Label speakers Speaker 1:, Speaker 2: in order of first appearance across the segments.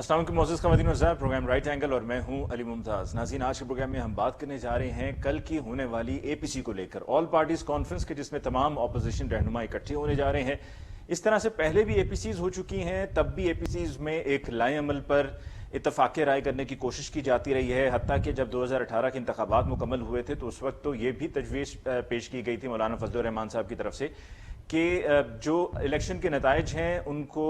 Speaker 1: अस्सलाम वालेकुम मोअज़्ज़ज़ ख़वातीन व हज़रात, प्रोग्राम राइट एंगल और मैं हूं अली मुमताज़। नाज़रीन, आज के प्रोग्राम में हम बात करने जा रहे हैं कल की होने वाली एपीसी को लेकर, ऑल पार्टीज कॉन्फ्रेंस के, जिसमें तमाम अपोजिशन रहनुमा इकट्ठे होने जा रहे हैं। इस तरह से पहले भी एपीसीज हो चुकी हैं, तब भी एपीसीज में एक लाए अमल पर इत्तफाक राय करने की कोशिश की जाती रही है। हत्ता कि जब 2018 के इंतखाबात मुकम्मल हुए थे तो उस वक्त तो ये भी तजवीज़ पेश की गई थी मौलाना फजलुर रहमान साहब की तरफ से कि जो इलेक्शन के नताइज हैं उनको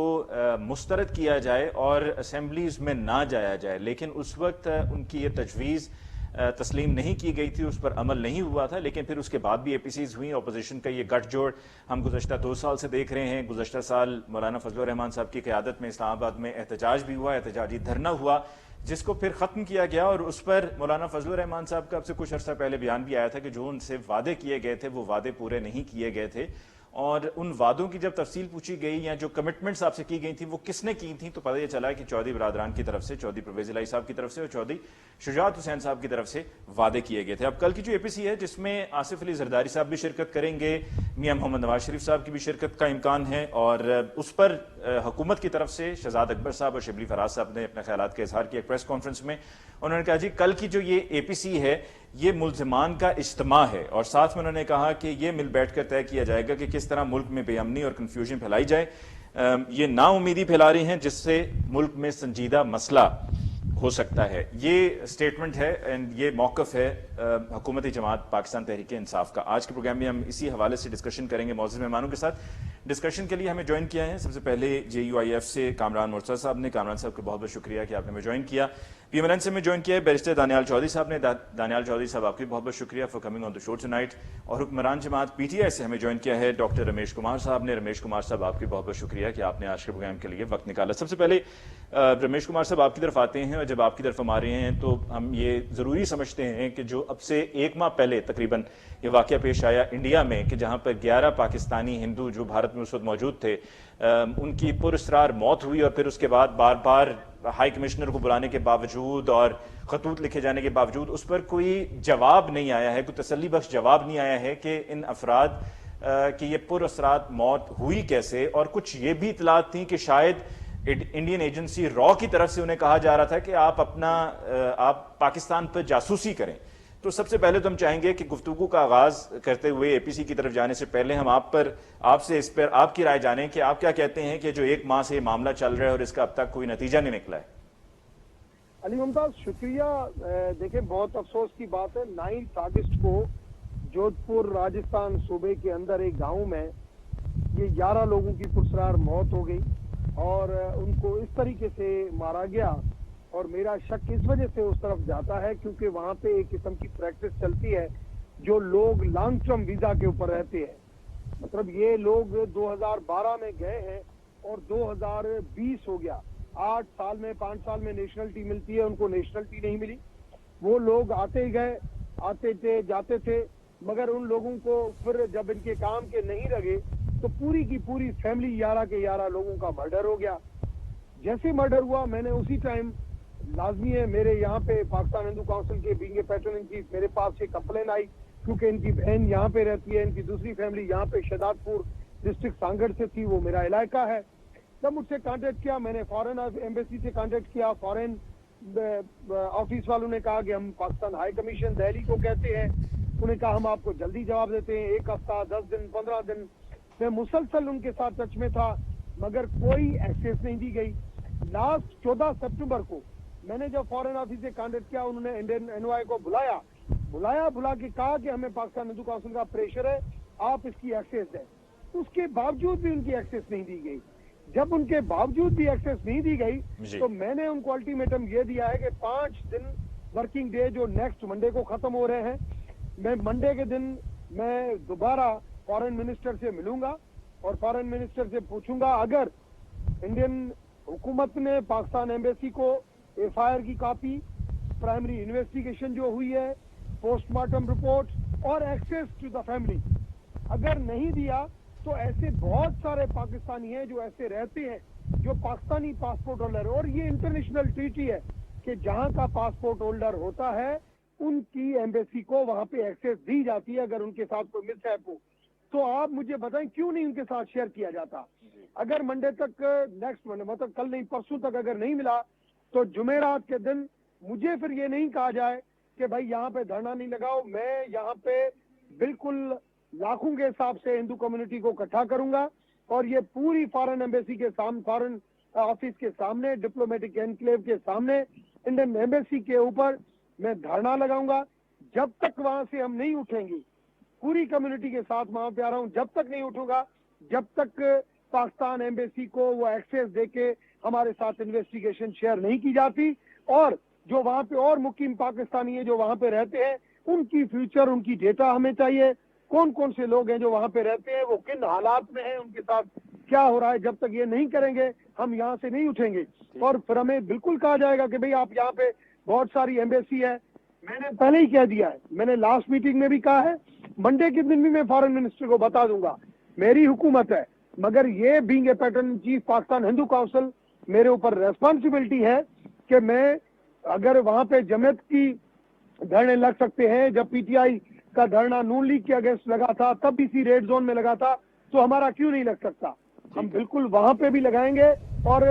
Speaker 1: मुस्तरद किया जाए और असेंबलीज में ना जाया जाए, लेकिन उस वक्त उनकी ये तजवीज़ तस्लीम नहीं की गई थी, उस पर अमल नहीं हुआ था। लेकिन फिर उसके बाद भी एपीसीज हुई। अपोजिशन का ये गठजोड़ हम गुज़श्ता 2 साल से देख रहे हैं। गुज़श्ता साल मौलाना फजलुर रहमान साहब की क़यादत में इस्लामाबाद में एहतजाज भी हुआ, एहतजाजी धरना हुआ, जिसको फिर ख़त्म किया गया। और उस पर मौलाना फजलुर रहमान साहब का अब से कुछ अर्सा पहले बयान भी आया था कि जो उनसे वादे किए गए थे वो वादे पूरे नहीं किए गए थे। और उन वादों की जब तफसील पूछी गई या जो कमिटमेंट्स आपसे की गई थी वो किसने की थी, तो पता ये चला कि चौधरी बरादरान की तरफ से, चौधरी परवेज इलाही साहब की तरफ से और चौधरी शुजात हुसैन साहब की तरफ से वादे किए गए थे। अब कल की जो एपीसी है, जिसमें आसिफ अली जरदारी साहब भी शिरकत करेंगे, मियां मोहम्मद नवाज शरीफ साहब की भी शिरकत का इम्कान है, और उस पर हुकूमत की तरफ से शहजाद अकबर साहब और शिबली फराज साहब ने अपने ख्यालात का इजहार किया एक प्रेस कॉन्फ्रेंस में। उन्होंने कहा जी कल की जो ये एपीसी है ये मुल्ज़िमान का इज्तिमा है, और साथ में उन्होंने कहा कि ये मिल बैठ कर तय किया जाएगा कि किस तरह मुल्क में बेअमनी और कन्फ्यूजन फैलाई जाए। ये नाउमीदी फैला रही हैं जिससे मुल्क में संजीदा मसला हो सकता है। ये स्टेटमेंट है एंड ये मौक़िफ़ है हुकूमती जमात पाकिस्तान तहरीक इंसाफ का। आज के प्रोग्राम में हम इसी हवाले से डिस्कशन करेंगे मौजूद मेहमानों के साथ। डिस्कशन के लिए हमें ज्वाइन किया है सबसे पहले JUIF से कामरान मुर्तज़ा साहब ने। कामरान साहब का बहुत बहुत शुक्रिया कि आपने हमें ज्वाइन किया। PMLN से हमें ज्वाइन किया है बैरिस्टर दानियाल चौधरी साहब ने। दानियाल चौधरी साहब, आपकी बहुत बहुत शुक्रिया for coming on the show tonight. और हुक्मरान जमात PTI से हमें ज्वाइन किया है डॉक्टर रमेश कुमार साहब ने। रमेश कुमार साहब, आपकी बहुत बहुत शुक्रिया कि आपने आज के प्रोग्राम के लिए वक्त निकाला। सबसे पहले रमेश कुमार साहब आपकी तरफ आते हैं, और जब आपकी तरफ हम आ रहे हैं तो हम ये ज़रूरी समझते हैं कि जो अब से 1 माह पहले तकरीबन ये वाक़या पेश आया इंडिया में कि जहाँ पर 11 पाकिस्तानी हिंदू जो भारत में उस वक्त मौजूद थे, उनकी पुरअसरार मौत हुई, और फिर उसके बाद बार बार हाई कमिश्नर को बुलाने के बावजूद और खतूत लिखे जाने के बावजूद उस पर कोई जवाब नहीं आया है, कोई तसल्ली बख्श जवाब नहीं आया है कि इन अफराद की ये पुरअसरार मौत हुई कैसे। और कुछ ये भी इतलात थी कि शायद इंडियन एजेंसी रॉ की तरफ से उन्हें कहा जा रहा था कि आप पाकिस्तान पर जासूसी करें। तो सबसे पहले तो हम चाहेंगे कि गुफ्तगू का आगाज करते हुए एपीसी की तरफ जाने से पहले हम आपसे इस पर आपकी राय जानें कि आप क्या कहते हैं कि जो 1 माह से मामला चल रहा है और इसका अब तक कोई नतीजा नहीं निकला है।
Speaker 2: अली मुमताज, शुक्रिया। देखें, बहुत अफसोस की बात है, 9 अगस्त को जोधपुर राजस्थान सूबे के अंदर एक गांव में ये 11 लोगों की पुरस्कार मौत हो गई और उनको इस तरीके से मारा गया। और मेरा शक इस वजह से उस तरफ जाता है क्योंकि वहां पे एक किस्म की प्रैक्टिस चलती है, जो लोग लॉन्ग टर्म वीजा के ऊपर रहते हैं। मतलब ये लोग 2012 में गए हैं और 2020 हो गया, 8 साल में 5 साल में नेशनलिटी मिलती है, उनको नेशनलिटी नहीं मिली। वो लोग आते ही गए, आते थे जाते थे, मगर उन लोगों को फिर जब इनके काम के नहीं लगे तो पूरी की पूरी फैमिली 11 के 11 लोगों का मर्डर हो गया। जैसे मर्डर हुआ, मैंने उसी टाइम, लाजमी है, मेरे यहाँ पे पाकिस्तान हिंदू काउंसिल के being a pattern in chief मेरे पास ये कंप्लेन आई, क्योंकि इनकी बहन यहाँ पे रहती है, इनकी दूसरी फैमिली यहाँ पे शहदादपुर डिस्ट्रिक्ट सांगड़ से थी, वो मेरा इलाका है। तब मुझसे कांटेक्ट किया, मैंने फॉरेन एम्बेसी से कांटेक्ट किया। फॉरेन ऑफिस वालों ने कहा कि हम पाकिस्तान हाई कमीशन दिल्ली को कहते हैं। उन्होंने कहा हम आपको जल्दी जवाब देते हैं, 1 हफ्ता, 10 दिन, 15 दिन। मैं मुसलसल उनके साथ टच में था, मगर कोई एक्सेस नहीं दी गई। लास्ट 14 सितंबर को मैंने जब फॉरेन ऑफिस से कांटेक्ट किया, उन्होंने इंडियन एनवाई को बुला के कहा कि हमें पाकिस्तान हिंदू काउंसिल का प्रेशर है, आप इसकी एक्सेस दें। उसके बावजूद भी उनकी एक्सेस नहीं दी गई। जब उनके बावजूद भी एक्सेस नहीं दी गई तो मैंने उनको अल्टीमेटम ये दिया है कि 5 दिन वर्किंग डे जो नेक्स्ट मंडे को खत्म हो रहे हैं, मैं मंडे के दिन मैं दोबारा फॉरेन मिनिस्टर से मिलूंगा और फॉरेन मिनिस्टर से पूछूंगा अगर इंडियन हुकूमत ने पाकिस्तान एम्बेसी को FIR की कॉपी, प्राइमरी इन्वेस्टिगेशन जो हुई है, पोस्टमार्टम रिपोर्ट और एक्सेस टू द फैमिली अगर नहीं दिया तो ऐसे बहुत सारे पाकिस्तानी हैं जो ऐसे रहते हैं जो पाकिस्तानी पासपोर्ट होल्डर, और ये इंटरनेशनल ट्रीटी है कि जहां का पासपोर्ट होल्डर होता है उनकी एम्बेसी को वहां पे एक्सेस दी जाती है अगर उनके साथ कोई मिसहैप हो। तो आप मुझे बताएं क्यों नहीं उनके साथ शेयर किया जाता। अगर मंडे तक, नेक्स्ट मंडे मतलब कल नहीं परसों तक अगर नहीं मिला तो जुमेरात के दिन मुझे फिर ये नहीं कहा जाए कि भाई यहाँ पे धरना नहीं लगाओ। मैं यहाँ पे बिल्कुल लाखों के हिसाब से हिंदू कम्युनिटी को इकट्ठा करूंगा और ये पूरी फॉरेन एम्बेसी के सामने, फॉरेन ऑफिस के सामने, डिप्लोमेटिक एनक्लेव के सामने, इंडियन एम्बेसी के ऊपर मैं धरना लगाऊंगा। जब तक वहां से हम नहीं उठेंगे, पूरी कम्युनिटी के साथ वहां पे आ रहा हूं, जब तक नहीं उठूंगा, जब तक पाकिस्तान एम्बेसी को वो एक्सेस देके हमारे साथ इन्वेस्टिगेशन शेयर नहीं की जाती और जो वहां पे और मुकीम पाकिस्तानी है जो वहां पे रहते हैं, उनकी फ्यूचर, उनकी डेटा हमें चाहिए। कौन कौन से लोग हैं जो वहां पे रहते हैं, वो किन हालात में हैं, उनके साथ क्या हो रहा है, जब तक ये नहीं करेंगे हम यहाँ से नहीं उठेंगे। और फिर हमें बिल्कुल कहा जाएगा कि भाई आप यहाँ पे बहुत सारी एम्बेसी है। मैंने पहले ही कह दिया है, मैंने लास्ट मीटिंग में भी कहा है, मंडे के दिन भी मैं फॉरेन मिनिस्टर को बता दूंगा, मेरी हुकूमत है, मगर ये being a pattern chief Pakistan Hindu council, मेरे ऊपर रेस्पॉन्सिबिलिटी है कि मैं, अगर वहां पे जमात की धरने लग सकते हैं, जब पीटीआई का धरना नून लीग के अगेंस्ट लगा था तब इसी रेड जोन में लगा था, तो हमारा क्यों नहीं लग सकता। हम बिल्कुल वहां पे भी लगाएंगे और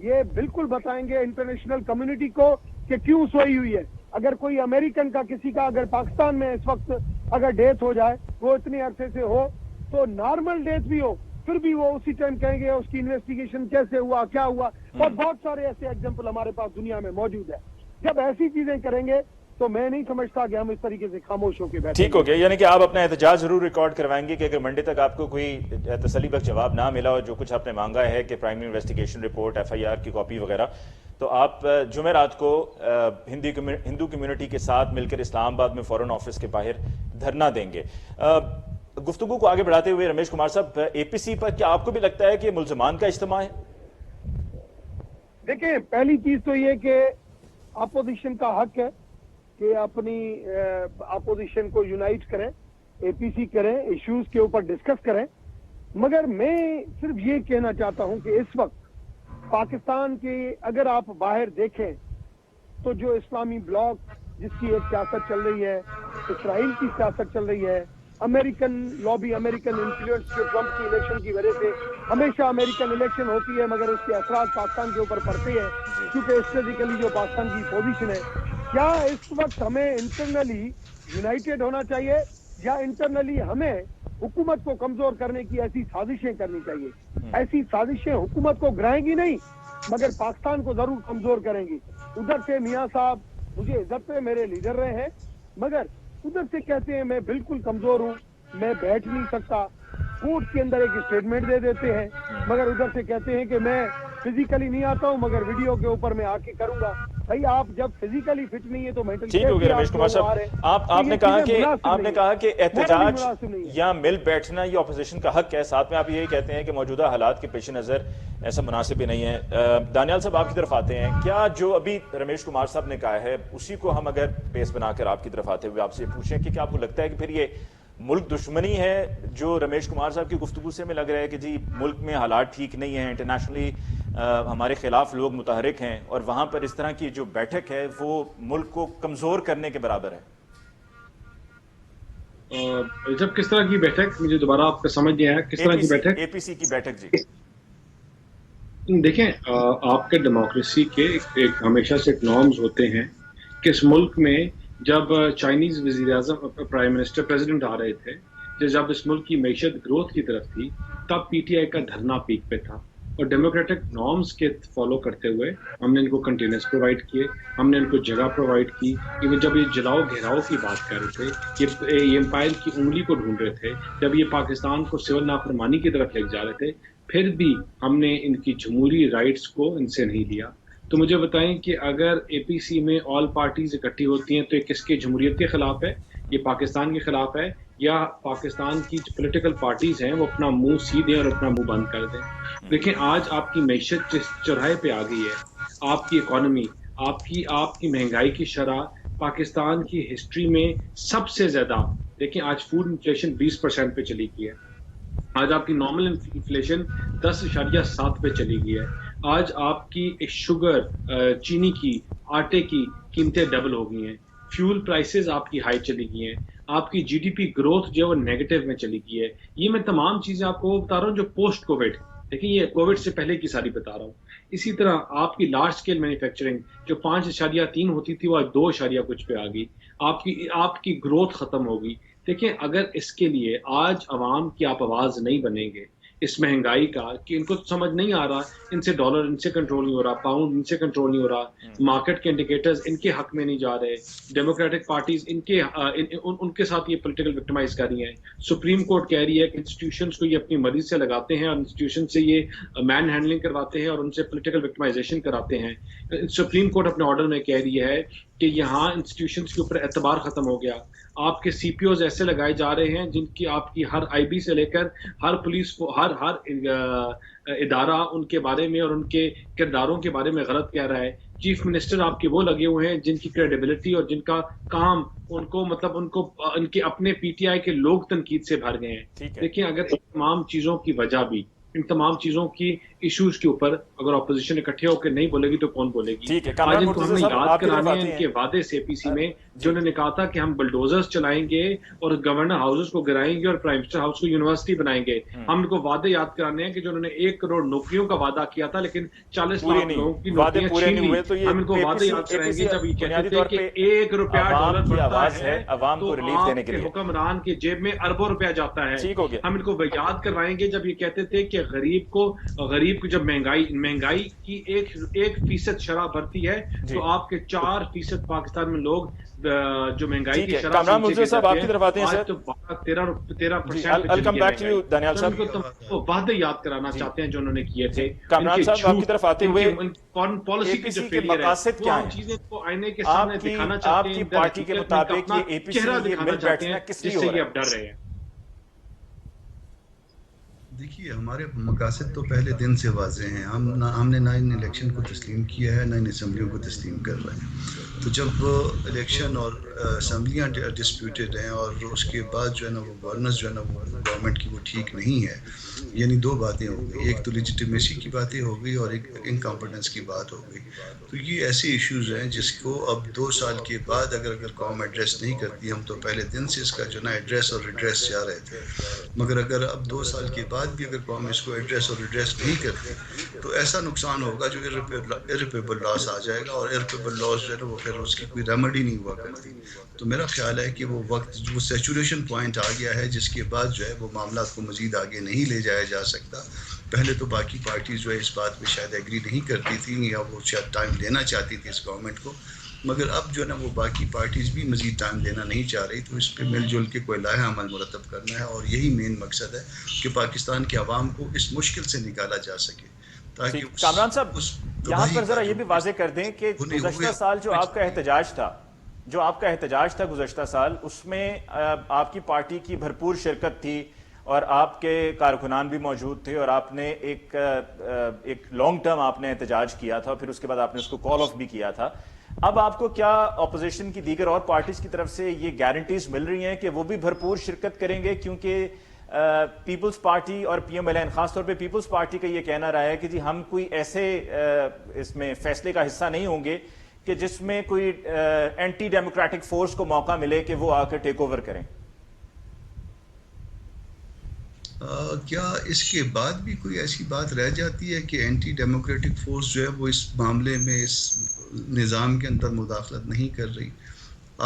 Speaker 2: ये बिल्कुल बताएंगे इंटरनेशनल कम्युनिटी को कि क्यों सोई हुई है। अगर कोई अमेरिकन का, किसी का अगर पाकिस्तान में इस वक्त अगर डेथ हो जाए, वो इतने अरसे से हो, तो नॉर्मल डेथ भी हो, फिर भी वो उसी टाइम कहेंगे उसकी इन्वेस्टिगेशन कैसे हुआ, क्या हुआ। और बहुत सारे ऐसे एग्जाम्पल हमारे पास दुनिया में मौजूद है। जब ऐसी चीजें करेंगे तो मैं नहीं समझता कि हम इस तरीके से खामोश होकर बैठे।
Speaker 1: ठीक हो गया, यानी कि आप अपना एहतजाज जरूर रिकॉर्ड करवाएंगे कि अगर मंडे तक आपको कोई तसल्ली बख्श जवाब ना मिला और जो कुछ आपने मांगा है कि प्राइमरी इन्वेस्टिगेशन रिपोर्ट, FIR की कॉपी वगैरह, तो आप जुमेरात को हिंदू कम्युनिटी के साथ मिलकर इस्लामाबाद में फॉरेन ऑफिस के बाहर धरना देंगे। गुफ्तगू को आगे बढ़ाते हुए रमेश कुमार साहब, APC पर क्या आपको भी लगता है कि मुल्जमान का इज्तिमा है?
Speaker 2: देखिए, पहली चीज तो ये कि अपोजिशन का हक है कि अपनी अपोजिशन को यूनाइट करें, APC करें, इश्यूज के ऊपर डिस्कस करें। मगर मैं सिर्फ ये कहना चाहता हूं कि इस वक्त पाकिस्तान के अगर आप बाहर देखें तो जो इस्लामी ब्लॉक जिसकी एक सियासत चल रही है, इसराइल की सियासत चल रही है, अमेरिकन लॉबी, अमेरिकन इन्फ्लुएंस जो ट्रंप की इलेक्शन की वजह से, हमेशा अमेरिकन इलेक्शन होती है मगर उसके असरात पाकिस्तान के ऊपर पड़ते हैं क्योंकि स्ट्रेटेजिकली जो पाकिस्तान की पोजीशन है। क्या इस वक्त हमें इंटरनली यूनाइटेड होना चाहिए या इंटरनली हमें हुकूमत को कमजोर करने की ऐसी साजिशें करनी चाहिए? ऐसी साजिशें हुकूमत को गिराएंगी नहीं मगर पाकिस्तान को जरूर कमजोर करेंगी। उधर से मियां साहब मुझे इज्जत पे मेरे लीडर रहे हैं, मगर उधर से कहते हैं मैं बिल्कुल कमजोर हूँ, मैं बैठ नहीं सकता। कोर्ट के अंदर एक स्टेटमेंट दे देते हैं, मगर उधर से कहते हैं कि मैं फिजिकली नहीं आता हूँ मगर वीडियो के ऊपर मैं आके करूंगा। भाई आप जब फिजिकली फिट नहीं है तो मेंटली
Speaker 1: ठीक हो गया रमेश कुमार साहब, आपने कहा कि एहतजाज या मिल बैठना ये अपोजिशन का हक है, साथ में आप यही कहते हैं कि मौजूदा हालात के पेश नजर ऐसा मुनासिब भी नहीं है। दानियाल साहब आपकी तरफ आते हैं, क्या जो अभी रमेश कुमार साहब ने कहा है उसी को हम अगर बेस बनाकर आपकी तरफ आते हुए आपसे पूछें कि क्या आपको लगता है कि फिर ये मुल्क दुश्मनी है जो रमेश कुमार साहब की गुफ्तगू से हमें लग रहा है कि जी मुल्क में हालात ठीक नहीं है, इंटरनेशनली हमारे खिलाफ लोग मुतहरिक हैं और वहां पर इस तरह की जो बैठक है वो मुल्क को कमजोर करने के बराबर है?
Speaker 3: जब किस तरह की बैठक, मुझे दोबारा आपका समझ नहीं आया, किस तरह की बैठक?
Speaker 1: APC की बैठक जी।
Speaker 3: देखें, आपके डेमोक्रेसी के एक हमेशा से नॉर्म्स होते हैं कि इस मुल्क में जब चाइनीज वज़ीर-ए-आज़म प्राइम मिनिस्टर प्रेसिडेंट आ रहे थे, जब इस मुल्क की मैशत ग्रोथ की तरफ थी, तब PTI का धरना पीक पे था और डेमोक्रेटिक नॉर्म्स के फॉलो करते हुए हमने इनको कंटेनर्स प्रोवाइड किए, हमने इनको जगह प्रोवाइड की। इवन जब ये जलाओ घेराव की बात कर रहे थे, ये एम्पायर की उंगली को ढूंढ रहे थे, जब ये पाकिस्तान को सिविल नाफरमानी की तरफ ले जा रहे थे, फिर भी हमने इनकी जमहूरी राइट्स को इनसे नहीं लिया। तो मुझे बताएं कि अगर APC में ऑल पार्टीज इकट्ठी होती हैं तो ये किसके जमहूरियत के खिलाफ है? ये पाकिस्तान के खिलाफ है या पाकिस्तान की जो पॉलिटिकल पार्टीज हैं वो अपना मुंह सीधे और अपना मुंह बंद कर दें? देखिए, आज आपकी मैशत जिस चौराहे पे आ गई है, आपकी इकोनॉमी, आपकी महंगाई की शरह पाकिस्तान की हिस्ट्री में सबसे ज्यादा। देखिए, आज फूड इन्फ्लेशन 20% पे चली गई है, आज आपकी नॉर्मल इन्फ्लेशन 10.7 पे चली गई है, आज आपकी शुगर, चीनी की, आटे की कीमतें डबल हो गई हैं, फ्यूल प्राइसेस आपकी हाई चली गई हैं, आपकी GDP ग्रोथ जो है वो नेगेटिव में चली गई है। ये मैं तमाम चीजें आपको बता रहा हूँ जो पोस्ट कोविड دیکھیں یہ کووڈ سے پہلے کی ساری بتا رہا ہوں. اسی طرح آپ کی لارج اسکیل مینوفیکچرنگ جو 5.3 ہوتی تھی وہ 2 کچھ پہ آ گئی. آپ کی گروتھ ختم ہو گئی. دیکھیں اگر اس کے لیے آج عوام کی آپ آواز نہیں بنیں گے اس مہنگائی کا, کہ ان کو سمجھ نہیں آ رہا, ان سے ڈالر ان سے کنٹرول نہیں ہو رہا, پاؤنڈ ان سے کنٹرول نہیں ہو رہا, مارکیٹ کے انڈیکیٹرز ان کے حق میں نہیں جا رہے, ڈیموکریٹک پارٹیز ان کے ساتھ یہ پولیٹیکل وکٹمائز کر رہی ہیں, سپریم کورٹ کہہ رہی ہے کہ انسٹیٹیوشنز کو یہ اپنی مرضی سے لگاتے ہیں اور انسٹیٹیوشن سے یہ مین ہینڈلنگ کرواتے ہیں اور ان سے پولیٹیکل وکٹمائزیشن کراتے ہیں. سپریم کورٹ اپنے آرڈر میں کہہ رہی ہے کہ یہاں انسٹیٹیوشنز کے اوپر اعتبار ختم ہو گیا. آپ کے سی پی اوز ایسے لگائے جا رہے ہیں جن کی آپ کی ہر آئی بی سے لے کر ہر پولیس کو ہر ادارہ ان کے بارے میں اور ان کے کرداروں کے بارے میں غلط کہہ رہا ہے. چیف منسٹر آپ کے وہ لگے ہوئے ہیں جن کی کریڈیبلٹی اور جن کا کام ان کے اپنے پی ٹی آئی کے لوگ تنقید سے بھر گئے ہیں. دیکھیں اگر ان تمام چیزوں کی وجہ بھی ان تمام چیزوں کی ایشوز کے اوپر اگر اپوزیشن اکٹھے ہو کے نہیں بولے گی تو کون بولے گی؟ آج ان کو ہم نے یاد کرانے ہیں ان کے وعدے سی پی سی میں جو انہوں نے کہا تھا کہ ہم بلڈوزرز چلائیں گے اور گورنر ہاؤسز کو گرائیں گے اور پرائم منسٹر ہاؤس کو یونیورسٹی بنائیں گے. ہم ان کو وعدے یاد کرانے ہیں کہ جو انہوں نے 1 کروڑ نوکریوں کا وعدہ کیا تھا لیکن 40 لاکھ لوگوں کی نوکریاں چھین لی. ہم ان کو وعدے یاد کرائیں گے جب یہ کہتے تھے کہ $1 بڑھتا ہے تو آپ کے حکمران کی جیب میں اربوں روپیہ جاتا ہے. ہم ان کو یاد کروائیں گے جب یہ کہتے تھے کہ غریب کو جب مہنگائی کی 1% شرح بڑھتی ہے تو آپ کے 4% پاکستان میں لوگ جو مہنگائی کی شرح
Speaker 1: کامران ملزم صاحب آپ کی طرف آتے ہیں.
Speaker 3: آج تو 13% وعدے یاد کرانا چاہتے ہیں جو انہوں نے کیے تھے.
Speaker 1: کامران صاحب آپ کی طرف آتے ہوئے
Speaker 3: فارن پالیسی کی جو
Speaker 1: فیلئر ہے وہ ہم
Speaker 3: چیزیں کو آئینے کے سامنے دکھانا چاہتے ہیں.
Speaker 1: آپ کی پارٹی کے مطابق یہ اے پی سی یہ مل بیٹھنا کس لیے ہو رہا ہے؟
Speaker 3: اب ڈر رہے ہیں.
Speaker 4: دیکھیے ہمارے مقاصد تو پہلے دن سے واضح ہیں. ہم نے نہ ان الیکشن کو تسلیم کیا ہے نہ ان اسمبلیوں کو تسلیم کر رہے ہیں. تو جب الیکشن اور اسمبلیاں ڈسپیوٹیڈ ہیں اور اس کے بعد جو ہے نا وہ گورننس جو ہے نا وہ گورنمنٹ کی وہ ٹھیک نہیں ہے, یعنی 2 باتیں ہو گئی. ایک تو لیجیٹیمیسی کی باتیں ہو گئی اور ایک انکمپیٹنس کی بات ہو گئی. تو یہ ایسے ایشوز ہیں جس کو اب 2 سال کے بعد اگر قوم ایڈریس نہیں کرتی, ہم تو پہلے دن سے اس کا جو ہے نا ایڈریس اور ریڈریس چاہ رہے تھے, مگر اگر اب 2 سال کے بعد بھی اگر قوم اس کو ایڈریس اور ریڈریس نہیں کرتی تو ایسا نقصان ہوگا جو ارریپیبل لاس آ جائے گا, اور ارریپیبل لاس جو ہے نا وہ پھر اس کی کوئی ریمیڈی نہیں ہوا کرتی. تو میرا خیال ہے کہ وہ وقت جو سیچوریشن پوائنٹ آ گیا ہے جس کے بعد جو ہے وہ معاملات کو مزید آگے نہیں لے جایا جا سکتا. پہلے تو باقی پارٹیز جو ہے اس بات پہ شاید ایگری نہیں کرتی تھیں یا وہ شاید ٹائم دینا چاہتی تھی اس گورنمنٹ کو, مگر اب جو ہے نا وہ باقی پارٹیز بھی مزید ٹائم دینا نہیں چاہ رہی. تو اس پہ مل جل کے کوئی لائحہ عمل مرتب کرنا ہے, اور یہی مین مقصد ہے کہ پاکستان کے عوام کو اس مشکل سے نکالا جا سکے.
Speaker 1: کامران صاحب یہاں پر ذرا یہ بھی واضح کر دیں کہ گزشتہ سال جو آپ کا احتجاج تھا گزشتہ سال, اس میں آپ کی پارٹی کی بھرپور شرکت تھی اور آپ کے کارکنان بھی موجود تھے, اور آپ نے ایک لانگ ٹرم آپ نے احتجاج کیا تھا, پھر اس کے بعد آپ نے اس کو کال آف بھی کیا تھا. اب آپ کو کیا اپوزیشن کی دیگر اور پارٹیز کی طرف سے یہ گارنٹیز مل رہی ہیں کہ وہ بھی بھرپور شرکت کریں گے؟ کیونکہ پیپلز پارٹی اور پی ایم ایل این خاص طور پہ پیپلز پارٹی کا یہ کہنا رہا ہے کہ جی ہم کوئی ایسے اس میں فیصلے کا حصہ نہیں ہوں گے کہ جس میں کوئی اینٹی ڈیموکریٹک فورس کو موقع ملے کہ وہ آ کر ٹیک اوور کریں.
Speaker 4: کیا اس کے بعد بھی کوئی ایسی بات رہ جاتی ہے کہ اینٹی ڈیموکریٹک فورس جو ہے وہ اس معاملے میں اس نظام کے اندر مداخلت نہیں کر رہی؟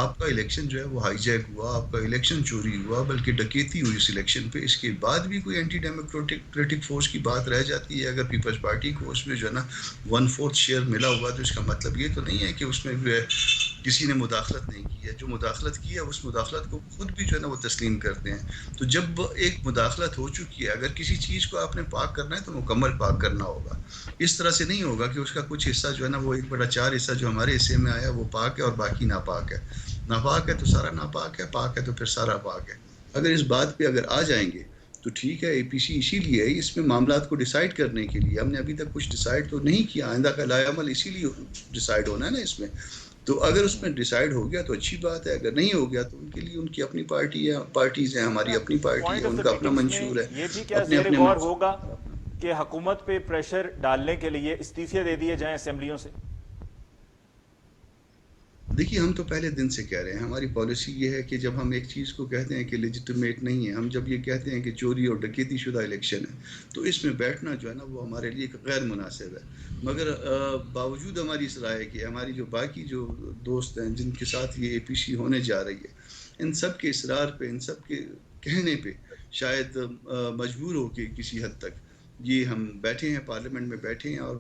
Speaker 4: آپ کا الیکشن جو ہے وہ ہائی جیک ہوا, آپ کا الیکشن چوری ہوا, بلکہ ڈکیتی ہوئی اس الیکشن پہ. اس کے بعد بھی کوئی اینٹی ڈیموکریٹک فورس کی بات رہ جاتی ہے؟ اگر پیپلز پارٹی کو اس میں جو ہے نا 1/4 شیئر ملا ہوا تو اس کا مطلب یہ تو نہیں ہے کہ اس میں جو ہے کسی نے مداخلت نہیں کی ہے. جو مداخلت کی ہے اس مداخلت کو خود بھی جو ہے نا وہ تسلیم کرتے ہیں. تو جب ایک مداخلت ہو چکی ہے, اگر کسی چیز کو آپ نے پاک کرنا ہے تو مکمل پاک کرنا ہوگا. اس طرح سے نہیں ہوگا کہ اس کا کچھ حصہ جو ہے نا وہ 1/4 حصہ جو ہمارے حصے میں آیا وہ پاک ہے اور باقی ناپاک ہے. ناپاک ہے تو سارا ناپاک ہے, پاک ہے تو پھر سارا پاک ہے. اگر اس بات پہ اگر آ جائیں گے تو ٹھیک ہے. اے پی سی اسی لیے ہے, اس میں معاملات کو ڈیسائیڈ کرنے کے لیے. ہم نے ابھی تک کچھ ڈیسائیڈ تو نہیں کیا, آئندہ کا لائحہ عمل اسی لیے ڈیسائیڈ ہونا ہے نا اس میں. تو اگر اس میں ڈیسائیڈ ہو گیا تو اچھی بات ہے, اگر نہیں ہو گیا تو ان کے لیے ان کی اپنی پارٹیز ہیں, ہماری اپنی پارٹی ہے, ان کا اپنا منشور ہے.
Speaker 1: یہ بھی کیا زیر غور ہوگا کہ حکومت پہ پریشر ڈالنے کے لیے استعفے دے دیے جائیں اسمبلیوں سے؟
Speaker 4: دیکھیے ہم تو پہلے دن سے کہہ رہے ہیں، ہماری پالیسی یہ ہے کہ جب ہم ایک چیز کو کہتے ہیں کہ لیجیٹمیٹ نہیں ہے، ہم جب یہ کہتے ہیں کہ چوری اور ڈکیتی شدہ الیکشن ہے، تو اس میں بیٹھنا جو ہے نا وہ ہمارے لیے غیر مناسب ہے. مگر باوجود ہماری اس رائے کہ ہماری جو باقی جو دوست ہیں جن کے ساتھ یہ اے پی سی ہونے جا رہی ہے، ان سب کے اصرار پہ، ان سب کے کہنے پہ شاید مجبور ہو کے کسی حد تک یہ ہم بیٹھے ہیں، پارلیمنٹ میں بیٹھے ہیں، اور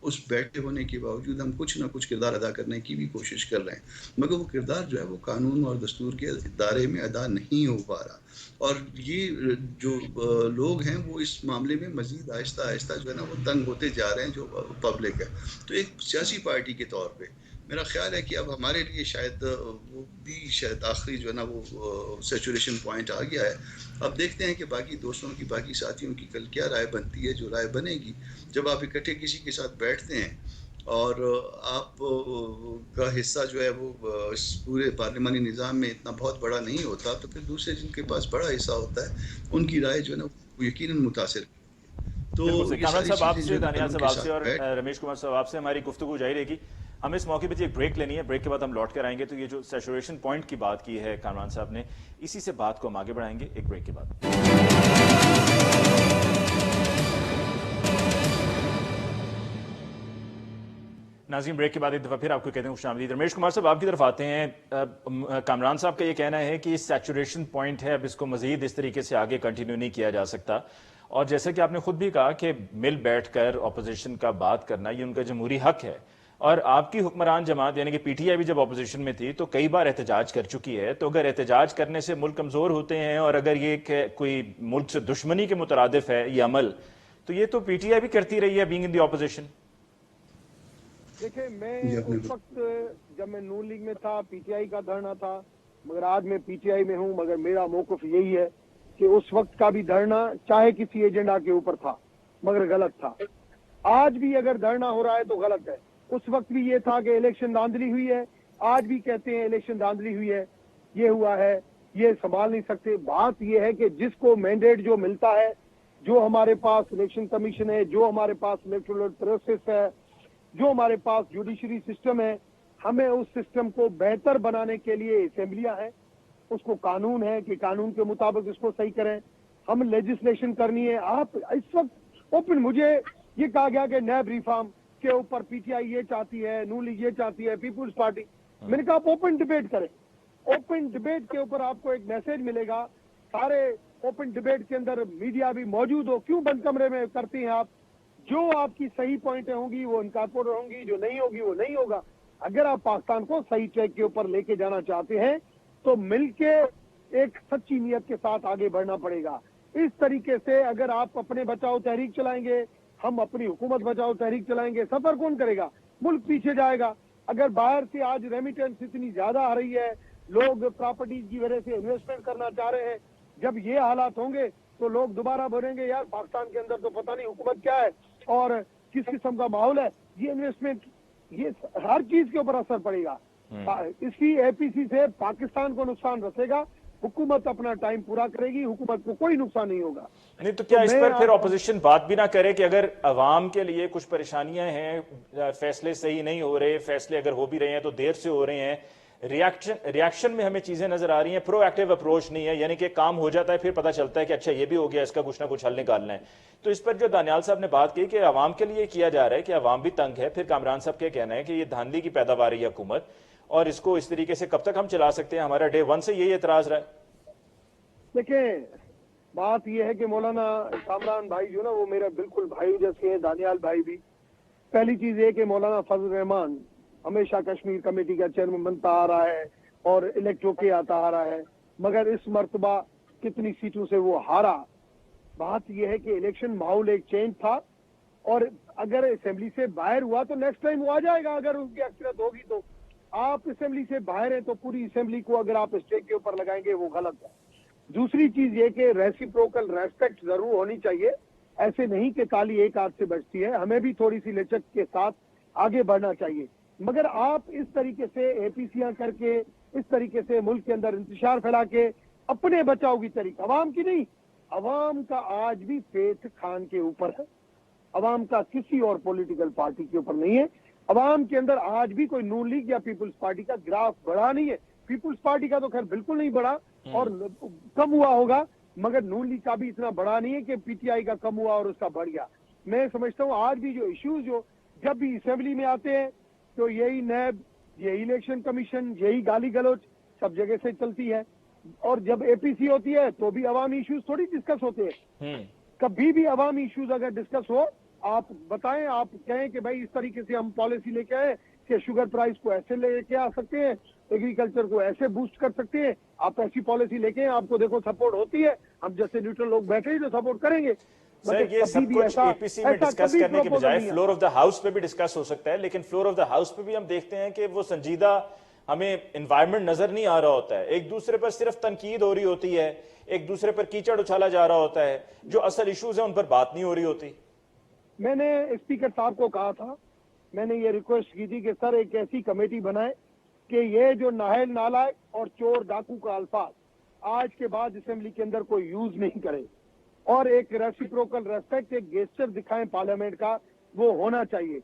Speaker 4: اس بیٹھے ہونے کے باوجود ہم کچھ نہ کچھ کردار ادا کرنے کی بھی کوشش کر رہے ہیں، مگر وہ کردار جو ہے وہ قانون اور دستور کے دائرے میں ادا نہیں ہو پا رہا. اور یہ جو لوگ ہیں وہ اس معاملے میں مزید آہستہ آہستہ جو ہے نا وہ تنگ ہوتے جا رہے ہیں، جو پبلک ہے. تو ایک سیاسی پارٹی کے طور پہ میرا خیال ہے کہ اب ہمارے لیے شاید وہ بھی شاید آخری جو ہے نا وہ سیچوریشن پوائنٹ آ گیا ہے. اب دیکھتے ہیں کہ باقی دوستوں کی، باقی ساتھیوں کی کل کیا رائے بنتی ہے. جو رائے بنے گی، جب آپ اکٹھے کسی کے ساتھ بیٹھتے ہیں اور آپ کا حصہ جو ہے وہ اس پورے پارلیمانی نظام میں اتنا بہت بڑا نہیں ہوتا، تو پھر دوسرے جن کے پاس بڑا حصہ ہوتا ہے ان کی رائے جو ہے نا وہ یقیناً متاثر. تو
Speaker 1: بالکل صحیح.
Speaker 4: یہ
Speaker 1: کامران
Speaker 4: ساری
Speaker 1: صاحب آپ
Speaker 4: چیزیں جو
Speaker 1: سے،
Speaker 4: ہے نا
Speaker 1: دانیال
Speaker 4: ان
Speaker 1: صاحب
Speaker 4: کے
Speaker 1: آپ سے
Speaker 4: ساتھ
Speaker 1: اور
Speaker 4: بیٹھ
Speaker 1: رمیش کمار صاحب آپ سے ہماری گفتگو جاری رہے گی. ہمیں اس موقع پہ ایک بریک لینی ہے، بریک کے بعد ہم لوٹ کر آئیں گے. تو یہ جو سیچوریشن پوائنٹ کی بات کی ہے کامران صاحب نے، اسی سے بات کو ہم آگے بڑھائیں گے ایک بریک کے بعد. ناظرین بریک کے بعد ایک دفعہ پھر آپ کو کہتے ہیں خوش آمدید. رمیش کمار صاحب آپ کی طرف آتے ہیں. کامران صاحب کا یہ کہنا ہے کہ سیچوریشن پوائنٹ ہے، اب اس کو مزید اس طریقے سے آگے کنٹینیو نہیں کیا جا سکتا. اور جیسا کہ آپ نے خود بھی کہا کہ مل بیٹھ کر اپوزیشن کا بات کرنا یہ ان کا جمہوری حق ہے. اور آپ کی حکمران جماعت یعنی کہ پی ٹی آئی بھی جب اپوزیشن میں تھی تو کئی بار احتجاج کر چکی ہے. تو اگر احتجاج کرنے سے ملک کمزور ہوتے ہیں، اور اگر یہ کوئی ملک سے دشمنی کے مترادف ہے یہ عمل، تو یہ تو پی ٹی آئی بھی کرتی رہی ہے بینگ ان دی اپوزیشن.
Speaker 2: دیکھیں میں اس وقت جب میں نون لیگ میں تھا پی ٹی آئی کا دھرنا تھا، مگر آج میں پی ٹی آئی میں ہوں. مگر میرا موقف یہی ہے کہ اس وقت کا بھی دھرنا چاہے کسی ایجنڈا کے اوپر تھا مگر غلط تھا. آج بھی اگر دھرنا ہو رہا ہے تو غلط ہے. اس وقت بھی یہ تھا کہ الیکشن دھاندلی ہوئی ہے، آج بھی کہتے ہیں الیکشن دھاندلی ہوئی ہے، یہ ہوا ہے، یہ سنبھال نہیں سکتے. بات یہ ہے کہ جس کو مینڈیٹ جو ملتا ہے، جو ہمارے پاس الیکشن کمیشن ہے، جو ہمارے پاس الیکٹورل پروسیس ہے، جو ہمارے پاس جوڈیشری سسٹم ہے، ہمیں اس سسٹم کو بہتر بنانے کے لیے اسمبلیاں ہیں، اس کو قانون ہے کہ قانون کے مطابق اس کو صحیح کریں. ہم لیجسلیشن کرنی ہے. آپ اس وقت اوپن، مجھے یہ کہا گیا کہ نیب ریفارم کے اوپر پی ٹی آئی یہ چاہتی ہے، نون لیگ یہ چاہتی ہے، پیپلز پارٹی. میں نے کہا آپ اوپن ڈبیٹ کریں. اوپن ڈبیٹ کے اوپر آپ کو ایک میسج ملے گا. سارے اوپن ڈبیٹ کے اندر میڈیا بھی موجود ہو. کیوں بند کمرے میں کرتی ہیں آپ؟ جو آپ کی صحیح پوائنٹیں ہوں گی وہ انکارپوریٹ ہوں گی، جو نہیں ہوگی وہ نہیں ہوگا. اگر آپ پاکستان کو صحیح ٹریک کے اوپر لے کے جانا چاہتے ہیں تو مل کے ایک سچی نیت کے ساتھ آگے بڑھنا پڑے گا. اس طریقے سے اگر آپ اپنے بچاؤ تحریک چلائیں گے، ہم اپنی حکومت بچاؤ تحریک چلائیں گے، سفر کون کرے گا؟ ملک پیچھے جائے گا. اگر باہر سے آج ریمیٹنس اتنی زیادہ آ رہی ہے، لوگ پراپرٹیز کی وجہ سے انویسٹمنٹ کرنا چاہ رہے ہیں، جب یہ حالات ہوں گے تو لوگ دوبارہ بولیں گے یار پاکستان کے اندر تو پتہ نہیں حکومت کیا ہے اور کس قسم کا ماحول ہے. یہ انویسٹمنٹ، یہ ہر چیز کے اوپر اثر پڑے گا. اس کی اے پی سی سے پاکستان کو نقصان رسے گا. حکومت اپنا ٹائم پورا کرے گی، حکومت کو کوئی نقصان نہیں ہوگا.
Speaker 1: نہیں تو کیا اس پر پھر اپوزیشن بات بھی نہ کرے کہ اگر عوام کے لیے کچھ پریشانیاں ہیں، فیصلے صحیح نہیں ہو رہے، فیصلے اگر ہو بھی رہے ہیں تو دیر سے ہو رہے ہیں، ریاکشن میں ہمیں چیزیں نظر آ رہی ہیں، پرو ایکٹیو اپروچ نہیں ہے، یعنی کہ کام ہو جاتا ہے پھر پتہ چلتا ہے کہ اچھا یہ بھی ہو گیا، اس کا کچھ نہ کچھ حل نکالنا ہے. تو اس پر جو دانیال صاحب نے بات کی کہ عوام کے لیے کیا جا رہا ہے کہ عوام بھی تنگ ہے، پھر کامران صاحب کا کہنا ہے کہ یہ دھاندلی کی پیداوار ہے حکومت، اور اس کو اس طریقے سے کب تک ہم چلا سکتے ہیں؟ ہمارا ڈے ون سے یہی اعتراض رہا ہے.
Speaker 2: دیکھیں بات یہ ہے کہ مولانا کامران بھائی جو نا وہ میرے بالکل بھائی جیسے ہیں، دانیال بھائی بھی. پہلی چیز یہ کہ مولانا فضل الرحمان ہمیشہ کشمیر کمیٹی کا چیئرمین بنتا آ رہا ہے اور الیکٹ ہو کے آتا آ رہا ہے، مگر اس مرتبہ کتنی سیٹوں سے وہ ہارا. بات یہ ہے کہ الیکشن ماحول ایک چینج تھا، اور اگر اسمبلی سے باہر ہوا تو نیکسٹ ٹائم وہ آ جائے گا. اگر ان کی اکثریت ہوگی تو آپ اسمبلی سے باہر ہیں تو پوری اسمبلی کو اگر آپ اسٹیج کے اوپر لگائیں گے وہ غلط ہے. دوسری چیز یہ کہ ریسیپروکل ریسپیکٹ ضرور ہونی چاہیے. ایسے نہیں کہ تالی ایک ہاتھ سے بجتی ہے، ہمیں بھی تھوڑی سی لچک کے ساتھ آگے بڑھنا چاہیے. مگر آپ اس طریقے سے اے پی سیاں کر کے، اس طریقے سے ملک کے اندر انتشار پھیلا کے اپنے بچاؤ کی طریقہ، عوام کی نہیں، عوام کا آج بھی فیتھ خان کے اوپر ہے، عوام کا کسی اور پولیٹیکل پارٹی کے اوپر نہیں ہے. अवाम के अंदर आज भी कोई नून लीग या पीपल्स पार्टी का ग्राफ बढ़ा नहीं है। पीपल्स पार्टी का तो खैर बिल्कुल नहीं बढ़ा और कम हुआ होगा, मगर नून लीग का भी इतना बढ़ा नहीं है कि पीटीआई का कम हुआ और उसका बढ़ गया। मैं समझता हूँ आज भी जो इश्यूज जो जब भी असेंबली में आते हैं तो यही नैब, यही इलेक्शन कमीशन, यही गाली गलौज सब जगह से चलती है, और जब एपीसी होती है तो भी अवामी इश्यूज थोड़ी डिस्कस होते हैं। कभी भी अवामी इश्यूज अगर डिस्कस हो, आप बताएं, आप कहें कि भाई इस तरीके से हम पॉलिसी लेके आए कि शुगर प्राइस को ऐसे लेके आ सकते हैं, एग्रीकल्चर को ऐसे बूस्ट कर सकते हैं, आप ऐसी पॉलिसी लेके आए, आपको देखो सपोर्ट होती है, हम जैसे न्यूट्रल लोग बैठे ही तो सपोर्ट करेंगे।
Speaker 1: सर, ये सब कुछ एपीसी में डिस्कस करने के बजाय फ्लोर ऑफ द हाउस पे भी डिस्कस हो सकता है, लेकिन फ्लोर ऑफ द हाउस पे भी हम देखते हैं कि वो संजीदा हमें एनवायरनमेंट नजर नहीं आ रहा होता है। एक दूसरे पर सिर्फ तनकीद हो रही होती है, एक दूसरे पर कीचड़ उछाला जा रहा होता है, जो असल इश्यूज है उन पर बात नहीं हो रही होती।
Speaker 2: मैंने स्पीकर साहब को कहा था, मैंने ये रिक्वेस्ट की थी कि सर एक ऐसी कमेटी बनाए कि ये जो नाहल नालायक और चोर डाकू का अल्फाज आज के बाद असेंबली के अंदर कोई यूज नहीं करे, और एक रेसिप्रोकल रेस्पेक्ट, एक गेस्चर दिखाएं पार्लियामेंट का, वो होना चाहिए।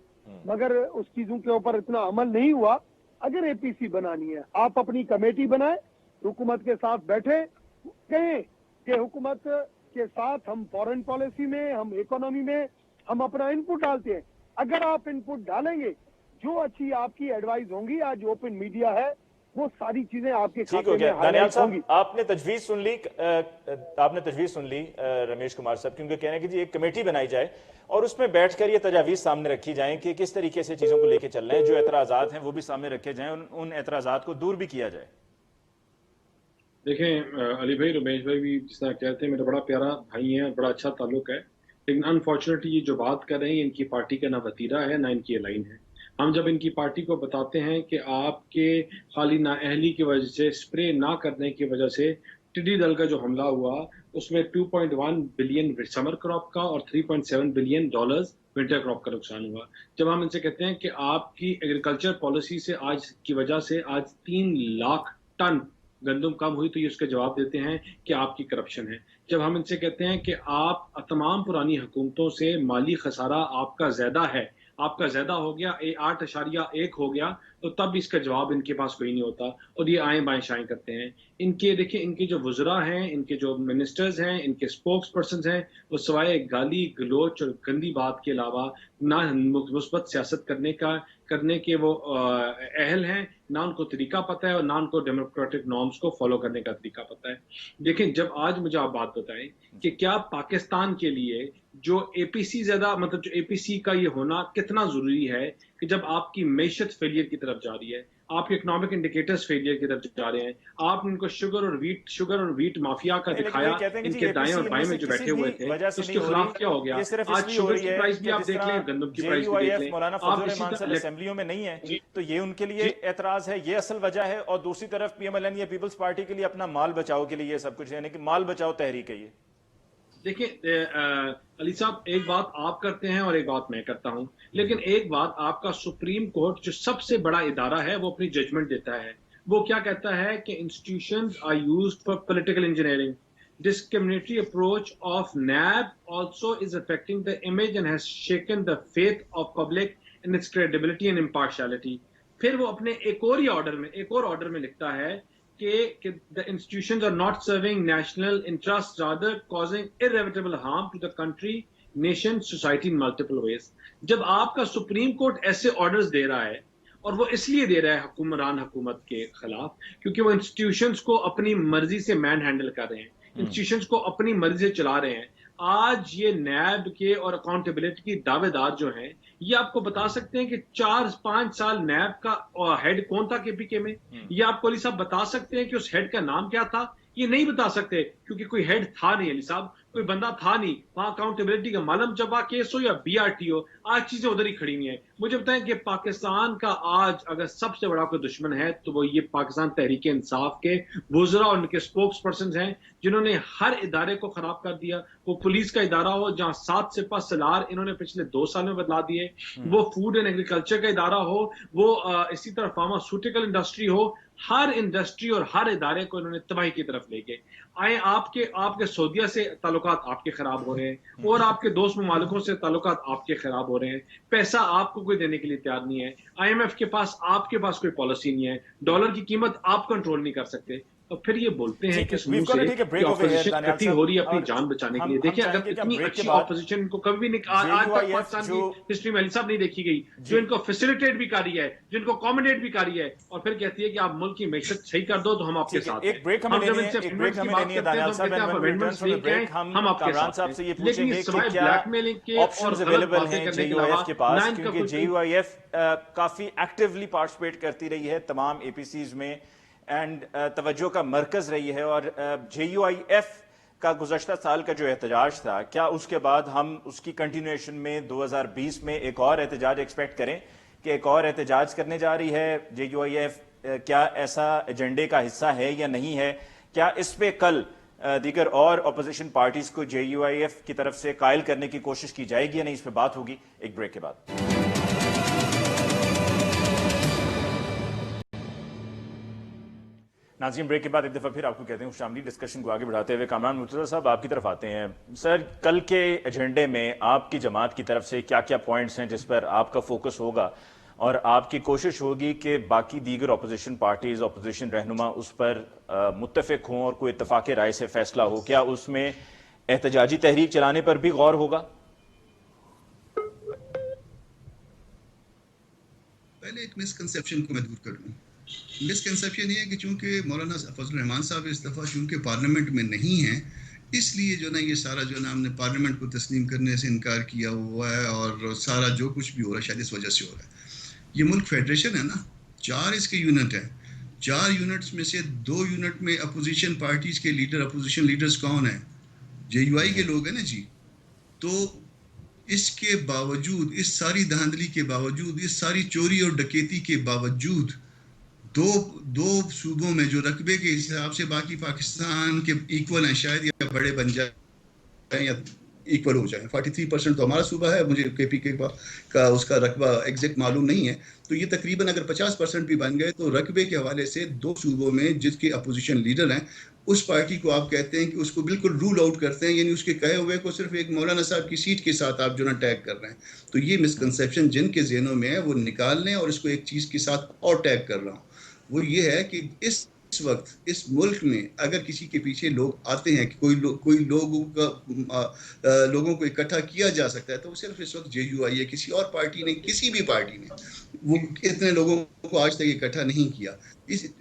Speaker 2: मगर उस चीजों के ऊपर इतना अमल नहीं हुआ। अगर एपीसी बनानी है, आप अपनी कमेटी बनाए, हुकूमत के साथ बैठे, कहें कि हुकूमत के साथ हम फॉरेन पॉलिसी में, हम इकोनॉमी में हम अपना इनपुट डालते हैं। अगर आप इनपुट डालेंगे, जो अच्छी आपकी एडवाइस होंगी, आज ओपन मीडिया है, वो सारी चीजें आपके खाते में हाईलाइट होंगी।
Speaker 1: आपने तजवीज सुन ली रमेश कुमार साहब, क्योंकि कह रहे हैं कि जी एक कमेटी बनाई जाए और उसमें बैठकर ये तजावीज सामने रखी जाएं कि किस तरीके से चीजों को लेके चलना है, जो एतराजात हैं वो भी सामने रखे जाएं, उन एतराजात को दूर भी किया जाए।
Speaker 3: देखें अली भाई, रमेश भाई भी जिस तरह कहते हैं, मेरा बड़ा प्यारा भाई है, बड़ा अच्छा ताल्लुक है, लेकिन अनफॉर्चुनेटली ये जो बात कर रहे हैं इनकी पार्टी का ना वतीरा है ना इनकी लाइन है। हम जब इनकी पार्टी को बताते हैं कि आपके खाली नाअहली की वजह से, स्प्रे ना करने की वजह से टिड्डी दल का जो हमला हुआ उसमें 2.1 बिलियन समर क्रॉप का और 3.7 बिलियन डॉलर्स विंटर क्रॉप का नुकसान हुआ। जब हम इनसे कहते हैं कि आपकी एग्रीकल्चर पॉलिसी से आज की वजह से आज 3 लाख टन गंदम कम हुई, तो ये उसका जवाब देते हैं कि आपकी करप्शन है। जब हम इनसे कहते हैं कि आप तमाम पुरानी हुकूमतों से माली खसारा आपका ज्यादा है, आपका ज्यादा हो गया, 8.1 हो गया, तो तब इसका जवाब इनके पास कोई नहीं होता और ये आए बाएं शाएं करते हैं। इनके देखिए, इनके जो वज़रा हैं, इनके जो मिनिस्टर्स हैं, इनके स्पोक्स पर्सन हैं, वो सिवाय गाली गलोच और गंदी बात के अलावा ना मुस्बत सियासत करने के वो अहल हैं, ना उनको तरीका पता है और ना उनको डेमोक्रेटिक नॉर्म्स को फॉलो करने का तरीका पता है। देखें, जब आज मुझे आप बात बताएं कि क्या पाकिस्तान के लिए जो एपीसी ज्यादा, मतलब जो एपीसी का ये होना कितना जरूरी है कि जब आपकी मैशत फेलियर की तरफ जा रही है, आपके इकोनॉमिक इंडिकेटर्स फेलियर की तरफ जा रहे हैं, आपने इनको शुगर और वीट माफिया का दिखाया, इनके दाएं और बाएं में जो बैठे हुए थे, उसके खिलाफ क्या हो गया? आज शुगर की प्राइस भी आप देख लें, गंदम की प्राइस भी देख लें, आप
Speaker 1: असेंबलियों में नहीं है, तो ये उनके लिए एतराज है, ये असल वजह है। और दूसरी तरफ पीएमएलएन या पीपल्स पार्टी के लिए अपना माल बचाओ के लिए ये सब कुछ, यानी कि माल बचाओ तहरीक है ये।
Speaker 3: देखिए अली साहब, एक बात आप करते हैं और एक बात मैं करता हूं, लेकिन एक बात आपका सुप्रीम कोर्ट जो सबसे बड़ा इदारा है वो अपनी जजमेंट देता है। वो क्या कहता है कि institutions are used for political engineering. Discriminatory approach of NAB also is affecting the image and has shaken the faith of public in its credibility and impartiality. फिर वो अपने एक और ऑर्डर में लिखता है कि the institutions are not serving national interests, rather causing irreversible harm to the country, nation, society in multiple ways. जब आपका सुप्रीम कोर्ट ऐसे ऑर्डर्स दे रहा है, और वो इसलिए दे रहा है हुकूमत के खिलाफ क्योंकि वो इंस्टीट्यूशंस को अपनी मर्जी से मैन हैंडल कर रहे हैं, इंस्टीट्यूशंस को अपनी मर्जी से चला रहे हैं। आज ये नैब के और अकाउंटेबिलिटी की दावेदार जो हैं, ये आपको बता सकते हैं कि 4-5 साल नैब का हेड कौन था केपीके में। ये आपको अली साहब बता सकते हैं कि उस हेड का नाम क्या था? ये नहीं बता सकते क्योंकि कोई हेड था नहीं अली साहब, कोई बंदा था नहीं वहां। अकाउंटेबिलिटी का मालम जबा केस हो या बीआरटी हो, आज चीजें उधर ही खड़ी हुई हैं। मुझे बताएं कि पाकिस्तान का आज अगर सबसे बड़ा कोई दुश्मन है तो वो ये पाकिस्तान तहरीक इंसाफ के वुज़रा और उनके स्पोक्स पर्सन हैं, जिन्होंने हर इदारे को खराब कर दिया। वो पुलिस का इदारा हो जहां 7 सिपा सलार इन्होंने पिछले 2 साल में बदला दिए, वो फूड एंड एग्रीकल्चर का इदारा हो, वो इसी तरह फार्मास्यूटिकल इंडस्ट्री हो, हर इंडस्ट्री और हर इदारे को इन्होंने तबाही की तरफ ले गए। आए आपके सऊदिया से ताल्लुक ताल्लुकात आपके खराब हो रहे हैं और आपके दोस्त ममालिकों से ताल्लुकात आपके खराब हो रहे हैं, पैसा आपको कोई देने के लिए तैयार नहीं है, IMF के पास आपके पास कोई पॉलिसी नहीं है, डॉलर की कीमत आप कंट्रोल नहीं कर सकते, और फिर ये बोलते हैं कि मुंह से कि ऑपोजिशन इकट्ठी हो रही है अपनी जान बचाने के लिए। देखिए, अगर इतनी अच्छी ऑपोजिशन इनको कभी भी नहीं, आज तक पाकिस्तान की हिस्ट्री में अली साहब नहीं देखी गई, जो इनको फैसिलिटेट भी कर रही है, जो इनको अकोमोडेट भी कर रही है, और फिर कहती है कि आप मुल्क की मैशत सही कर दो तो हम आपके साथ हैं।
Speaker 1: एक ब्रेक हमें लेनी है, एक ब्रेक हमें लेनी है Daniyal sahab, and when we return from the break हम कामरान साहब से ये पूछेंगे कि क्या ऑप्शंस अवेलेबल हैं JUIF के पास, क्योंकि JUIF काफी एक्टिवली पार्टिसिपेट करती रही है तमाम APCs में एंड तवज्जो का मरकज रही है, और JUIF का गुज़श्ता साल का जो एहतजाज था, क्या उसके बाद हम उसकी कंटिन्यूएशन में 2020 में एक और एहतजाज एक्सपेक्ट करें कि एक और एहतजाज करने जा रही है JUIF? क्या ऐसा एजेंडे का हिस्सा है या नहीं है? क्या इस पे कल दीगर और अपोजिशन पार्टीज को JUIF की तरफ से कायल करने की कोशिश की जाएगी या नहीं? इस पे बात होगी एक ब्रेक के बाद। नाज़रीन, ब्रेक के बाद एक दफ़ा फिर आपको कहते हैं शामली डिस्कशन को आगे बढ़ाते हुए कामरान मुर्तज़ा साहब आपकी तरफ आते हैं। सर, कल के एजेंडे में आपकी जमात की तरफ से क्या क्या पॉइंट्स हैं जिस पर आपका फोकस होगा और आपकी कोशिश होगी कि बाकी दीगर अपोजिशन पार्टीज, अपोजिशन रहनुमा उस पर मुत्तफिक हों और कोई इत्तफाक़ राय से फैसला हो? क्या उसमें एहतजाजी तहरीक चलाने पर भी गौर होगा?
Speaker 4: पहले एक मिसकंसेप्शन को मैं दूर कर लूँ। मिसकंसेप्शन ये है कि चूंकि मौलाना फजल रहमान साहब इस दफ़ा चूंकि पार्लियामेंट में नहीं हैं, इसलिए जो ना ये सारा जो ना हमने पार्लियामेंट को तस्लीम करने से इनकार किया हुआ है, और सारा जो कुछ भी हो रहा है शायद इस वजह से हो रहा है। ये मुल्क फेडरेशन है ना, 4 इसके यूनिट हैं, 4 यूनिट्स में से 2 यूनिट में अपोजिशन पार्टीज़ के लीडर, अपोजिशन लीडर्स कौन है? JUI के लोग हैं ना जी। तो इसके बावजूद, इस सारी धांधली के बावजूद, इस सारी चोरी और डकैती के बावजूद, दो सूबों में जो रकबे के हिसाब से बाकी पाकिस्तान के इक्वल हैं, शायद या बड़े बन जाए या इक्वल हो जाए। 43% तो हमारा सूबा है, मुझे KPK का उसका रकबा एग्जैक्ट मालूम नहीं है, तो ये तकरीबन अगर 50% भी बन गए तो रकबे के हवाले से 2 सूबों में जिसके अपोजिशन लीडर हैं, उस पार्टी को आप कहते हैं कि उसको बिल्कुल रूल आउट करते हैं, यानी उसके कहे हुए को सिर्फ एक मौलाना साहब की सीट के साथ आप जो ना टैग कर रहे हैं। तो ये मिसकंसेप्शन जिनके ज़हनों में है वो निकाल लें, और इसको एक चीज़ के साथ और टैग कर रहा हूँ, वो ये है कि इस वक्त इस मुल्क में अगर किसी के पीछे लोग आते हैं कि कोई लोगों को इकट्ठा किया जा सकता है, तो वो सिर्फ इस वक्त JUI है, किसी और पार्टी ने, किसी भी पार्टी ने वो इतने लोगों को आज तक इकट्ठा नहीं किया।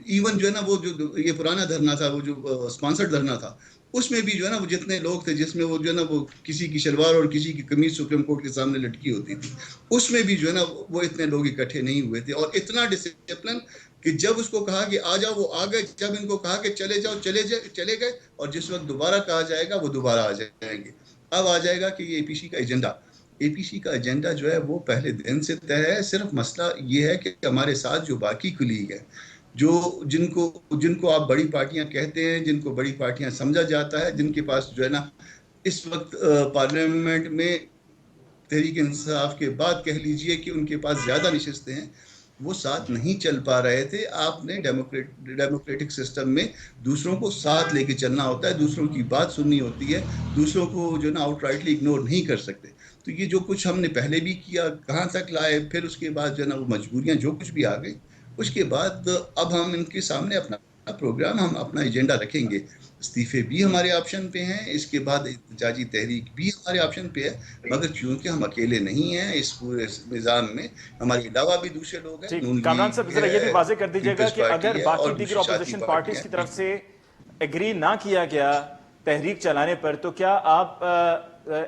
Speaker 4: इवन जो है ना, वो जो ये पुराना धरना था, वो जो स्पॉन्सर्ड धरना था, उसमें भी जो है ना वो जितने लोग थे, जिसमें वो जो है ना वो किसी की शलवार और किसी की कमीज सुप्रीम कोर्ट के सामने लटकी होती थी, उसमें भी जो है ना वो इतने लोग इकट्ठे नहीं हुए थे। और इतना डिसिप्लिन कि जब उसको कहा कि आ जाओ वो आ गए, जब इनको कहा कि चले जाओ चले गए, और जिस वक्त दोबारा कहा जाएगा वो दोबारा आ जाएंगे। अब आ जाएगा कि ये APC का एजेंडा जो है वो पहले दिन से तय है। सिर्फ मसला ये है कि हमारे साथ जो बाकी कुलीग हैं, जो जिनको आप बड़ी पार्टियां कहते हैं, जिनको बड़ी पार्टियां समझा जाता है, जिनके पास जो है ना इस वक्त पार्लियामेंट में तहरीक इंसाफ के बाद कह लीजिए कि उनके पास ज़्यादा नशिस्तें हैं, वो साथ नहीं चल पा रहे थे। आपने डेमोक्रेटिक सिस्टम में दूसरों को साथ लेके चलना होता है, दूसरों की बात सुननी होती है, दूसरों को जो ना आउटराइटली इग्नोर नहीं कर सकते। तो ये जो कुछ हमने पहले भी किया, कहाँ तक लाए, फिर उसके बाद जो है ना वो मजबूरियाँ जो कुछ भी आ गई, उसके बाद अब हम इनके सामने अपना प्रोग्राम, हम अपना एजेंडा रखेंगे। इस्तीफे भी हमारे ऑप्शन पे हैं, इसके बाद एहतजाजी तहरीक भी हमारे ऑप्शन पे है, मगर क्योंकि हम अकेले नहीं हैं इस पूरे निज़ाम में, हमारे अलावा भी दूसरे लोग हैं।
Speaker 1: कामरान साहब, जरा ये भी वाज़ेह कर दीजिएगा कि अगर बाकी दीगर अपोजिशन पार्टीज की तरफ से एग्री ना किया गया तहरीक चलाने पर, तो क्या आप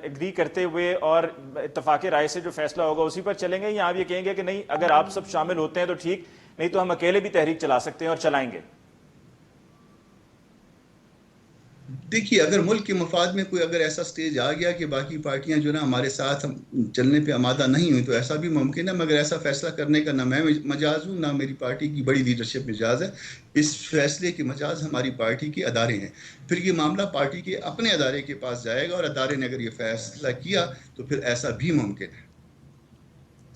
Speaker 1: एग्री करते हुए और इत्तफाक़ राय से जो फैसला होगा उसी पर चलेंगे, या आप ये कहेंगे कि नहीं, अगर आप सब शामिल होते हैं तो ठीक, नहीं तो हम अकेले भी तहरीक चला सकते हैं और चलाएंगे?
Speaker 4: देखिए, अगर मुल्क के मफाद में कोई अगर ऐसा स्टेज आ गया कि बाकी पार्टियां जो ना हमारे साथ चलने पे आमादा नहीं हुई, तो ऐसा भी मुमकिन है, मगर ऐसा फैसला करने का ना मैं मजाज हूँ, ना मेरी पार्टी की बड़ी लीडरशिप मजाज है। इस फैसले के मजाज हमारी पार्टी के अदारे हैं। फिर ये मामला पार्टी के अपने अदारे के पास जाएगा, और अदारे ने अगर ये फैसला किया तो फिर ऐसा भी मुमकिन है।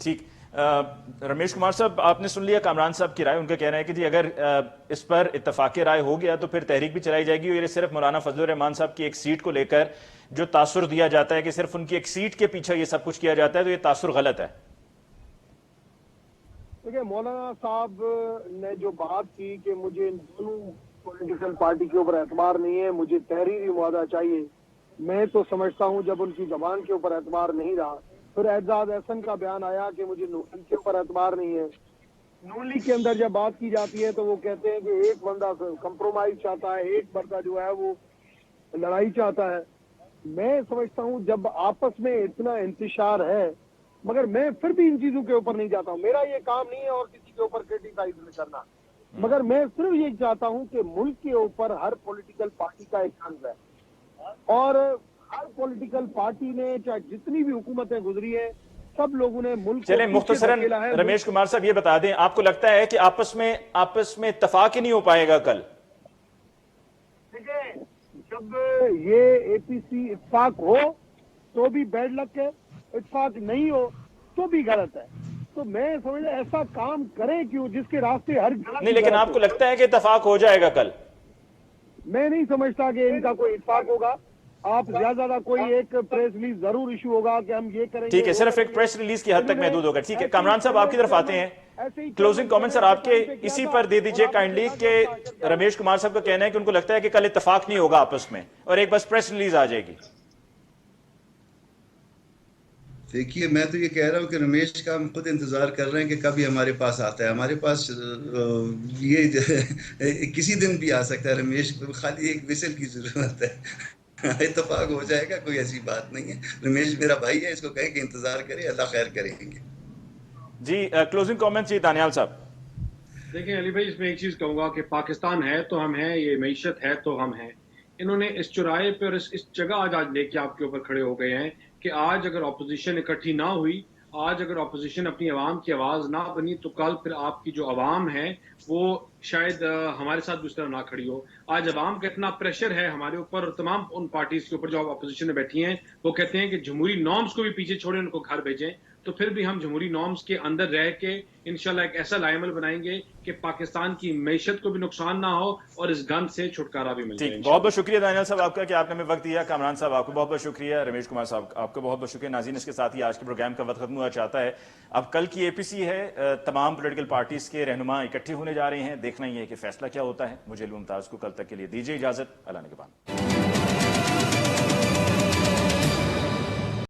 Speaker 1: ठीक। रमेश कुमार साहब, आपने सुन लिया कामरान साहब की राय। उनका कहना है कि जी अगर इस पर इत्तफाक राय हो गया तो फिर तहरीक भी चलाई जाएगी, और ये सिर्फ मौलाना फजलुर रहमान साहब की एक सीट को लेकर जो तासुर दिया जाता है कि सिर्फ उनकी एक सीट के पीछे ये सब कुछ किया जाता है, तो ये तासुर गलत है।
Speaker 2: देखिए, मौलाना साहब ने जो बात की कि मुझे इन दोनों पॉलिटिकल पार्टी के ऊपर एतबार नहीं है, मुझे तहरीरी मुआहदा चाहिए, मैं तो समझता हूं जब उनकी जबान के ऊपर एतबार नहीं रहा, फिर एजाज एहसन का बयान आया कि मुझे नून लीग के ऊपर एतबार नहीं है। नून लीग के अंदर जब बात की जाती है तो वो कहते हैं कि एक बंदा कंप्रोमाइज चाहता है, एक बंदा जो है वो लड़ाई चाहता है। मैं समझता हूं जब आपस में इतना इंतशार है, मगर मैं फिर भी इन चीजों के ऊपर नहीं जाता हूं। मेरा ये काम नहीं है और किसी के ऊपर क्रिटिसाइज करना, मगर मैं सिर्फ ये चाहता हूं कि मुल्क के ऊपर हर पॉलिटिकल पार्टी का एक तंज है, और हर पॉलिटिकल पार्टी ने चाहे जितनी भी हुकूमतें गुजरी है, सब लोगों ने मुल्क
Speaker 1: चलें, मुख्तसरन रमेश कुमार साहब ये बता दें, आपको लगता है कि आपस में इत्तफाक ही नहीं हो पाएगा कल?
Speaker 2: देखिए, जब ये एपीसी इत्तफाक हो तो भी बैड लक है, इत्तफाक नहीं हो तो भी गलत है। तो मैं समझ ऐसा काम करें क्यों जिसके रास्ते हर गलत
Speaker 1: नहीं, लेकिन आपको लगता है कि इत्तफाक हो जाएगा कल?
Speaker 2: मैं नहीं समझता कि इनका कोई इत्तफाक होगा। आप ज्यादा कोई एक प्रेस रिलीज जरूर इशू होगा कि हम ये करेंगे।
Speaker 1: ठीक है, सिर्फ एक प्रेस रिलीज की हद तक महदूद होगा। ठीक है, कामरान साहब आपकी तरफ आते हैं। क्लोजिंग कमेंट सर आपके इसी पर दे दीजिए काइंडली कि रमेश कुमार साहब का कहना है कि उनको लगता है कि कल इत्तफाक नहीं होगा आपस में और एक बस प्रेस रिलीज आ जाएगी।
Speaker 4: देखिए, मैं तो ये कह रहा हूँ कि रमेश का हम खुद इंतज़ार कर रहे हैं कि कभी हमारे पास आता है। हमारे पास ये किसी दिन भी आ सकता है। रमेश को खाली एक विसल की ज़रूरत है, इत्तफाक हो जाएगा, कोई ऐसी बात नहीं है। रमेश मेरा भाई है, इसको कहें कि इंतज़ार करे, अल्लाह खैर करेंगे।
Speaker 1: जी, क्लोजिंग कमेंट जी दानियाल साहब।
Speaker 3: देखिए अली भाई, इसमें एक चीज कहूंगा कि पाकिस्तान है तो हम हैं, ये मईशत है तो हम हैं। इन्होंने इस चौराहे पे और इस जगह आज लेके आपके ऊपर खड़े हो गए हैं कि आज अगर अपोजिशन इकट्ठी ना हुई, आज अगर अपोजिशन अपनी आवाम की आवाज ना बनी, तो कल फिर आपकी जो आवाम है वो शायद हमारे साथ भी उस तरह ना खड़ी हो। आज आवाम का इतना प्रेशर है हमारे ऊपर और तमाम उन पार्टीज के ऊपर जो अपोजिशन में बैठी हैं, वो कहते हैं कि जमहूरी नॉर्म्स को भी पीछे छोड़े, उनको घर भेजें। तो फिर भी हम जमहूरी नॉर्म्स के अंदर रह के इंशाल्लाह एक ऐसा लाइमल बनाएंगे कि पाकिस्तान की मैशत को भी नुकसान ना हो और इस गंद से छुटकारा भी मिल जाए।
Speaker 1: बहुत बहुत शुक्रिया दानियाल साहब आपका कि आपने हमें वक्त दिया। कामरान साहब आपको बहुत बहुत शुक्रिया। रमेश कुमार साहब आपको बहुत बहुत शुक्रिया। नाज़रीन, इसके साथ ही आज के प्रोग्राम का वक्त खत्म हुआ चाहता है। अब कल की एपीसी है, तमाम पॉलिटिकल पार्टीज के रहनुमा इकट्ठे होने जा रहे हैं। देखना ही है कि फैसला क्या होता है। मुझे अली मुमताज को कल तक के लिए दीजिए इजाजत। अल्लाह ने के बाद।